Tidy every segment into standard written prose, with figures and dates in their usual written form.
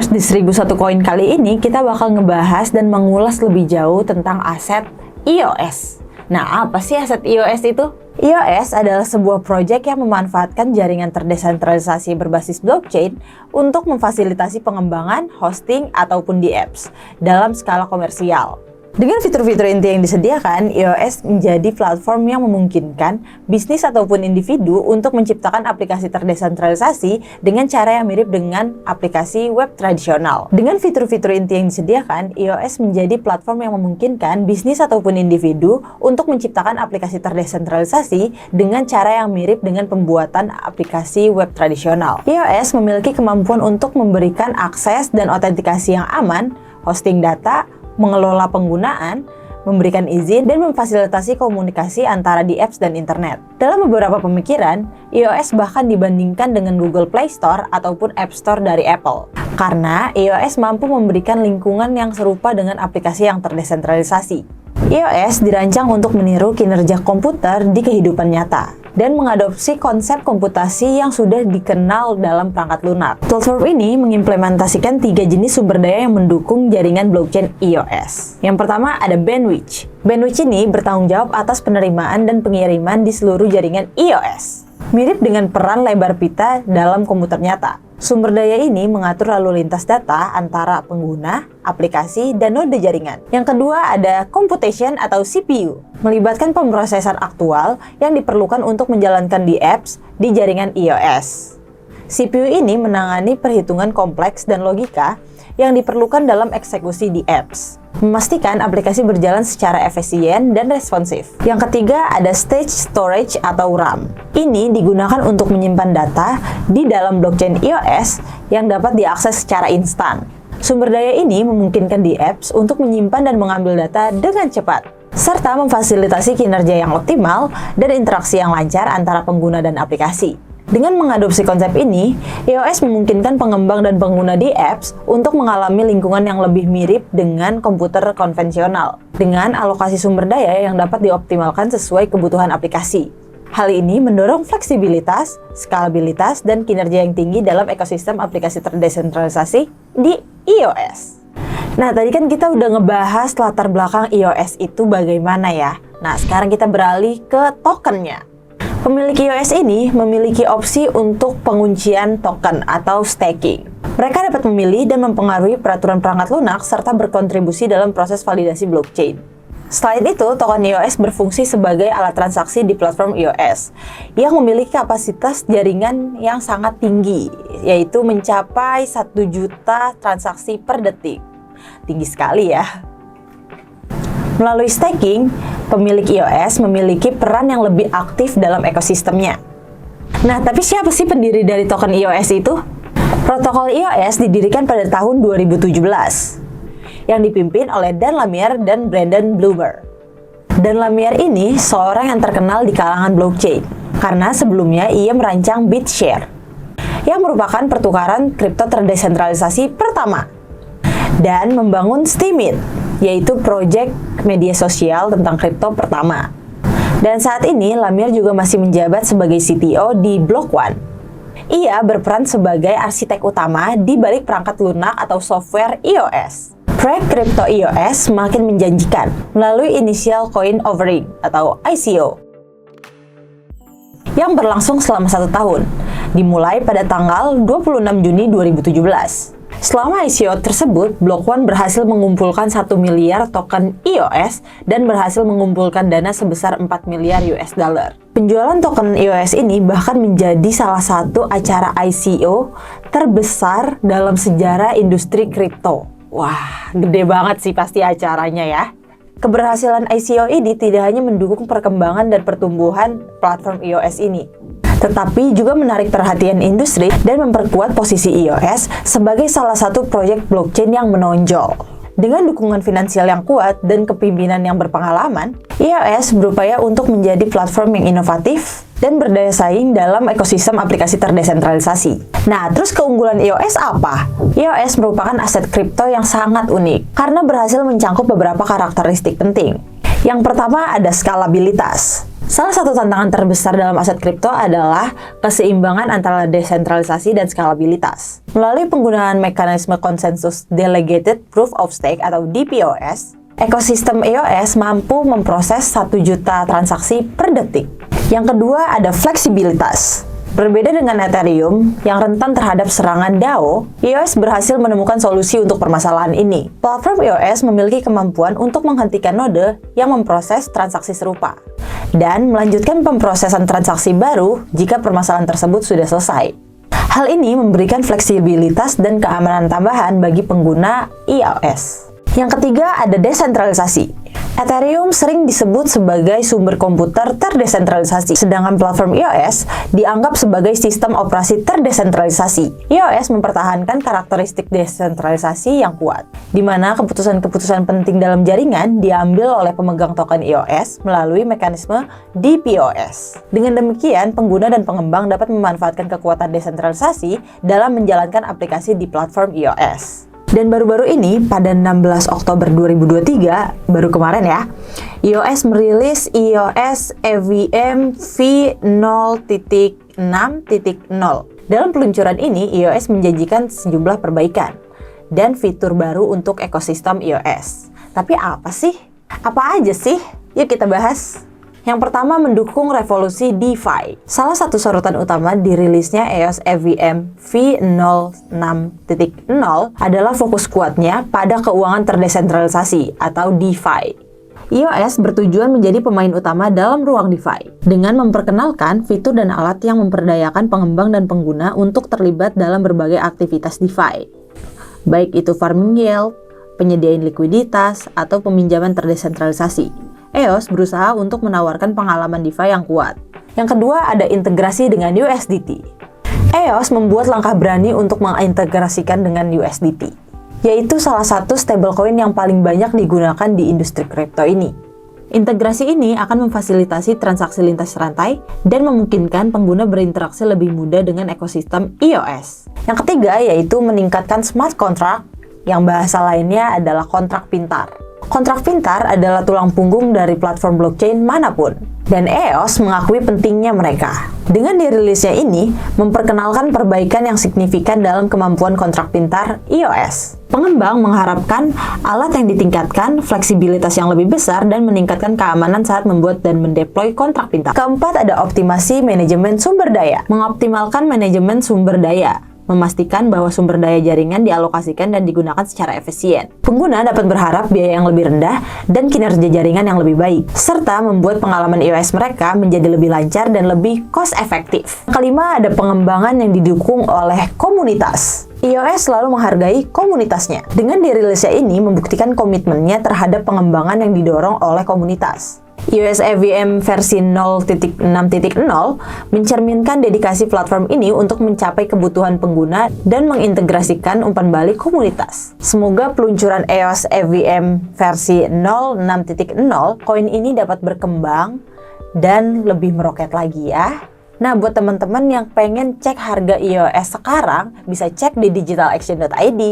Podcast di 1001 Koin kali ini kita bakal ngebahas dan mengulas lebih jauh tentang aset EOS. Nah, apa sih aset EOS itu? EOS adalah sebuah proyek yang memanfaatkan jaringan terdesentralisasi berbasis blockchain untuk memfasilitasi pengembangan, hosting, ataupun di apps dalam skala komersial. Dengan fitur-fitur inti yang disediakan, EOS menjadi platform yang memungkinkan bisnis ataupun individu untuk menciptakan aplikasi terdesentralisasi dengan cara yang mirip dengan aplikasi web tradisional. Dengan fitur-fitur inti yang disediakan, EOS menjadi platform yang memungkinkan bisnis ataupun individu untuk menciptakan aplikasi terdesentralisasi dengan cara yang mirip dengan pembuatan aplikasi web tradisional. EOS memiliki kemampuan untuk memberikan akses dan autentikasi yang aman, hosting data, mengelola penggunaan, memberikan izin, dan memfasilitasi komunikasi antara di apps dan internet. Dalam beberapa pemikiran, EOS bahkan dibandingkan dengan Google Play Store ataupun App Store dari Apple. Karena EOS mampu memberikan lingkungan yang serupa dengan aplikasi yang terdesentralisasi. EOS dirancang untuk meniru kinerja komputer di kehidupan nyata dan mengadopsi konsep komputasi yang sudah dikenal dalam perangkat lunak. Platform ini mengimplementasikan 3 jenis sumber daya yang mendukung jaringan blockchain EOS. Yang pertama ada bandwidth. Bandwidth ini bertanggung jawab atas penerimaan dan pengiriman di seluruh jaringan EOS. Mirip dengan peran lebar pita dalam komputer nyata. Sumber daya ini mengatur lalu lintas data antara pengguna, aplikasi, dan node jaringan. Yang kedua ada computation atau CPU, melibatkan pemrosesan aktual yang diperlukan untuk menjalankan di apps di jaringan EOS. CPU ini menangani perhitungan kompleks dan logika yang diperlukan dalam eksekusi di apps, memastikan aplikasi berjalan secara efisien dan responsif. Yang ketiga ada stage storage atau RAM. Ini digunakan untuk menyimpan data di dalam blockchain EOS yang dapat diakses secara instan. Sumber daya ini memungkinkan di apps untuk menyimpan dan mengambil data dengan cepat, serta memfasilitasi kinerja yang optimal dan interaksi yang lancar antara pengguna dan aplikasi. Dengan mengadopsi konsep ini, EOS memungkinkan pengembang dan pengguna di apps untuk mengalami lingkungan yang lebih mirip dengan komputer konvensional, dengan alokasi sumber daya yang dapat dioptimalkan sesuai kebutuhan aplikasi. Hal ini mendorong fleksibilitas, skalabilitas, dan kinerja yang tinggi dalam ekosistem aplikasi terdesentralisasi di EOS. Nah, tadi kan kita udah ngebahas latar belakang EOS itu bagaimana ya. Nah, sekarang kita beralih ke tokennya. Pemilik EOS ini memiliki opsi untuk penguncian token atau staking. Mereka dapat memilih dan mempengaruhi peraturan perangkat lunak serta berkontribusi dalam proses validasi blockchain. Selain itu, token EOS berfungsi sebagai alat transaksi di platform EOS yang memiliki kapasitas jaringan yang sangat tinggi, yaitu mencapai 1 juta transaksi per detik. Tinggi sekali ya. Melalui staking, pemilik EOS memiliki peran yang lebih aktif dalam ekosistemnya. Nah, tapi siapa sih pendiri dari token EOS itu? Protokol EOS didirikan pada tahun 2017, yang dipimpin oleh Dan Lamiere dan Brandon Blumer. Dan Lamiere ini seorang yang terkenal di kalangan blockchain, karena sebelumnya ia merancang BitShare, yang merupakan pertukaran kripto terdesentralisasi pertama, dan membangun Steemit, yaitu proyek media sosial tentang kripto pertama. Dan saat ini, Lamiere juga masih menjabat sebagai CTO di Block One. Ia berperan sebagai arsitek utama di balik perangkat lunak atau software EOS. Proyek kripto EOS semakin menjanjikan melalui initial coin offering atau ICO yang berlangsung selama 1 tahun, dimulai pada tanggal 26 Juni 2017. Selama ICO tersebut, Block One berhasil mengumpulkan 1 miliar token EOS dan berhasil mengumpulkan dana sebesar 4 miliar US dollar. Penjualan token EOS ini bahkan menjadi salah satu acara ICO terbesar dalam sejarah industri kripto. Wah, gede banget sih pasti acaranya ya. Keberhasilan ICO ini tidak hanya mendukung perkembangan dan pertumbuhan platform EOS ini, tetapi juga menarik perhatian industri dan memperkuat posisi EOS sebagai salah satu proyek blockchain yang menonjol. Dengan dukungan finansial yang kuat dan kepemimpinan yang berpengalaman, EOS berupaya untuk menjadi platform yang inovatif dan berdaya saing dalam ekosistem aplikasi terdesentralisasi. Nah, terus keunggulan EOS apa? EOS merupakan aset kripto yang sangat unik karena berhasil mencangkup beberapa karakteristik penting. Yang pertama ada skalabilitas. Salah satu tantangan terbesar dalam aset kripto adalah keseimbangan antara desentralisasi dan skalabilitas. Melalui penggunaan mekanisme konsensus Delegated Proof of Stake atau DPoS, ekosistem EOS mampu memproses 1 juta transaksi per detik. Yang kedua ada fleksibilitas. Berbeda dengan Ethereum yang rentan terhadap serangan DAO, EOS berhasil menemukan solusi untuk permasalahan ini. Platform EOS memiliki kemampuan untuk menghentikan node yang memproses transaksi serupa dan melanjutkan pemrosesan transaksi baru jika permasalahan tersebut sudah selesai. Hal ini memberikan fleksibilitas dan keamanan tambahan bagi pengguna EOS. Yang ketiga ada desentralisasi. Ethereum sering disebut sebagai sumber komputer terdesentralisasi, sedangkan platform EOS dianggap sebagai sistem operasi terdesentralisasi. EOS mempertahankan karakteristik desentralisasi yang kuat, di mana keputusan-keputusan penting dalam jaringan diambil oleh pemegang token EOS melalui mekanisme DPoS. Dengan demikian, pengguna dan pengembang dapat memanfaatkan kekuatan desentralisasi dalam menjalankan aplikasi di platform EOS. Dan baru-baru ini, pada 16 Oktober 2023, baru kemarin ya, EOS merilis EOS EVM v0.6.0. Dalam peluncuran ini, EOS menjanjikan sejumlah perbaikan dan fitur baru untuk ekosistem EOS. Tapi apa sih? Apa aja sih? Yuk kita bahas. Yang pertama, mendukung revolusi DeFi. Salah satu sorotan utama dirilisnya EOS EVM v06.0 adalah fokus kuatnya pada keuangan terdesentralisasi atau DeFi. EOS bertujuan menjadi pemain utama dalam ruang DeFi dengan memperkenalkan fitur dan alat yang memperdayakan pengembang dan pengguna untuk terlibat dalam berbagai aktivitas DeFi, baik itu farming yield, penyediaan likuiditas, atau peminjaman terdesentralisasi. EOS berusaha untuk menawarkan pengalaman DeFi yang kuat. Yang kedua ada integrasi dengan USDT. EOS membuat langkah berani untuk mengintegrasikan dengan USDT, yaitu salah satu stablecoin yang paling banyak digunakan di industri kripto ini. Integrasi ini akan memfasilitasi transaksi lintas rantai dan memungkinkan pengguna berinteraksi lebih mudah dengan ekosistem EOS. Yang ketiga yaitu meningkatkan smart contract, yang bahasa lainnya adalah kontrak pintar. Kontrak pintar adalah tulang punggung dari platform blockchain manapun, dan EOS mengakui pentingnya mereka. Dengan dirilisnya ini, memperkenalkan perbaikan yang signifikan dalam kemampuan kontrak pintar EOS. Pengembang mengharapkan alat yang ditingkatkan, fleksibilitas yang lebih besar, dan meningkatkan keamanan saat membuat dan mendeploy kontrak pintar. Keempat ada optimasi manajemen sumber daya. Mengoptimalkan manajemen sumber daya, memastikan bahwa sumber daya jaringan dialokasikan dan digunakan secara efisien. Pengguna dapat berharap biaya yang lebih rendah dan kinerja jaringan yang lebih baik, serta membuat pengalaman EOS mereka menjadi lebih lancar dan lebih cost efektif. Kelima, ada pengembangan yang didukung oleh komunitas. EOS selalu menghargai komunitasnya. Dengan dirilisnya ini membuktikan komitmennya terhadap pengembangan yang didorong oleh komunitas. EOS EVM versi 0.6.0 mencerminkan dedikasi platform ini untuk mencapai kebutuhan pengguna dan mengintegrasikan umpan balik komunitas. Semoga peluncuran EOS EVM versi 0.6.0 koin ini dapat berkembang dan lebih meroket lagi ya. Nah, buat teman-teman yang pengen cek harga EOS sekarang, bisa cek di digitalaction.id.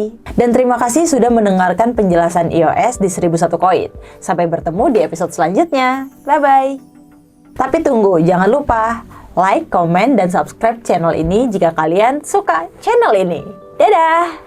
Dan terima kasih sudah mendengarkan penjelasan EOS di 1001 Koin. Sampai bertemu di episode selanjutnya. Bye-bye. Tapi tunggu, jangan lupa like, komen, dan subscribe channel ini jika kalian suka channel ini. Dadah!